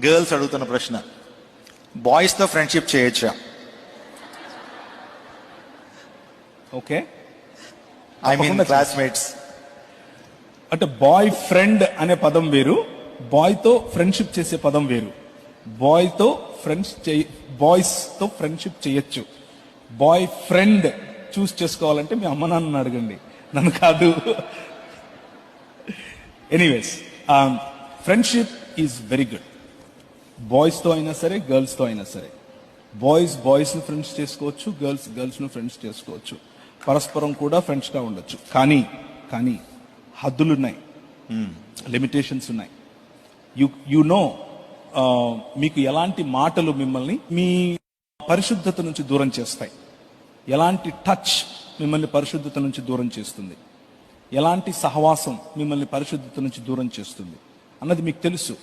Girls అడుగుతున్న ప్రశ్న, బాయ్స్తో friendship చేయొచ్చా? Okay, I mean classmates. అంటే బాయ్ ఫ్రెండ్ అనే పదం వేరు, బాయ్ తో ఫ్రెండ్షిప్ చేసే పదం వేరు. బాయ్ తో బాయ్స్ తో ఫ్రెండ్షిప్ చేయొచ్చు. బాయ్ ఫ్రెండ్ చూస్ చేసుకోవాలంటే మీ అమ్మ నాన్నని అడగండి, నన్ను కాదు. Anyways, friendship is very good. Boys తో అయినా సరే, గర్ల్స్ తో అయినా సరే. బాయ్స్ ని ఫ్రెండ్స్ చేసుకోవచ్చు, గర్ల్స్ ని ఫ్రెండ్స్ చేసుకోవచ్చు. పరస్పరం కూడా ఫ్రెండ్స్ గా ఉండొచ్చు. కానీ హద్దులున్నాయి, లిమిటేషన్స్ ఉన్నాయి. యు నో, మీకు ఎలాంటి మాటలు మిమ్మల్ని మీ పరిశుద్ధత నుంచి దూరం చేస్తాయి, ఎలాంటి టచ్ మిమ్మల్ని పరిశుద్ధత నుంచి దూరం చేస్తుంది, ఎలాంటి సహవాసం మిమ్మల్ని పరిశుద్ధత నుంచి దూరం చేస్తుంది అన్నది మీకు తెలుసు.